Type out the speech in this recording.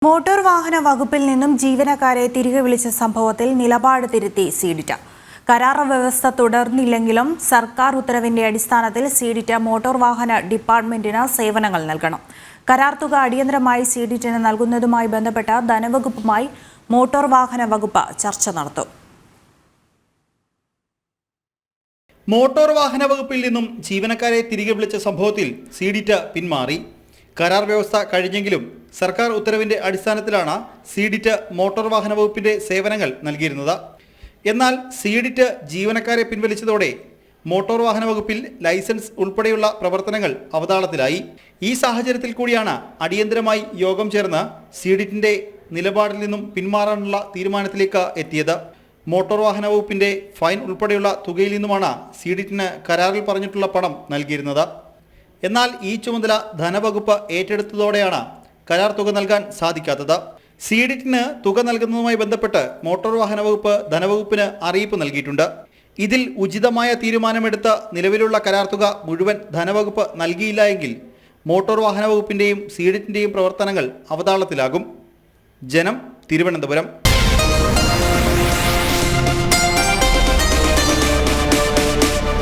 Motor വാഹന വകുപ്പിൽ നിന്നും ജീവനക്കാരെ തിരികെ വിളിച്ച സംഭവത്തിൽ നിലപാട് തിരുത്തി സീഡിറ്റ്. കരാർ വ്യവസ്ഥ തുടർന്നില്ലെങ്കിലും സർക്കാർ ഉത്തരവിന്റെ അടിസ്ഥാനത്തിൽ സീഡിറ്റ് മോട്ടോർ വാഹന ഡിപ്പാർട്ട്മെന്റിന് സേവനങ്ങൾ നൽകണം. കരാർ തുക അടിയന്തരമായി സീഡിറ്റിന് നൽകുന്നതുമായി ബന്ധപ്പെട്ട ധനവകുപ്പുമായി മോട്ടോർ വാഹന വകുപ്പ് ചർച്ച നടത്തും. മോട്ടോർ വാഹന വകുപ്പിൽ നിന്നും ജീവനക്കാരെ തിരികെ വിളിച്ച സംഭവത്തിൽ സീഡിറ്റ് പിന്മാറി. കരാർ വ്യവസ്ഥ കഴിഞ്ഞെങ്കിലും സർക്കാർ ഉത്തരവിന്റെ അടിസ്ഥാനത്തിലാണ് സീഡിറ്റ് മോട്ടോർ വാഹന വകുപ്പിന്റെ സേവനങ്ങൾ നൽകിയിരുന്നത്. എന്നാൽ സീഡിറ്റ് ജീവനക്കാരെ പിൻവലിച്ചതോടെ മോട്ടോർ വാഹന വകുപ്പിൽ ലൈസൻസ് ഉൾപ്പെടെയുള്ള പ്രവർത്തനങ്ങൾ അവതാളത്തിലായി. ഈ സാഹചര്യത്തിൽ കൂടിയാണ് അടിയന്തരമായി യോഗം ചേർന്ന് സീഡിറ്റിന്റെ നിലപാടിൽ നിന്നും പിന്മാറാനുള്ള തീരുമാനത്തിലേക്ക് എത്തിയത്. മോട്ടോർ വാഹന വകുപ്പിന്റെ ഫൈൻ ഉൾപ്പെടെയുള്ള തുകയിൽ നിന്നുമാണ് സീഡിറ്റിന് കരാറിൽ പറഞ്ഞിട്ടുള്ള പണം നൽകിയിരുന്നത്. എന്നാൽ ഈ ചുമതല ധനവകുപ്പ് ഏറ്റെടുത്തതോടെയാണ് കരാർ തുക നൽകാൻ സാധിക്കാത്തത്. സീഡിറ്റിന് തുക നൽകുന്നതുമായി ബന്ധപ്പെട്ട് മോട്ടോർ വാഹന വകുപ്പ് ധനവകുപ്പിന് അറിയിപ്പ് നൽകിയിട്ടുണ്ട്. ഇതിൽ ഉചിതമായ തീരുമാനമെടുത്ത് നിലവിലുള്ള കരാർ തുക മുഴുവൻ ധനവകുപ്പ് നൽകിയില്ല എങ്കിൽ മോട്ടോർ വാഹന വകുപ്പിന്റെയും സീഡിറ്റിന്റെയും പ്രവർത്തനങ്ങൾ അവതാളത്തിലാകും. ജനം, തിരുവനന്തപുരം.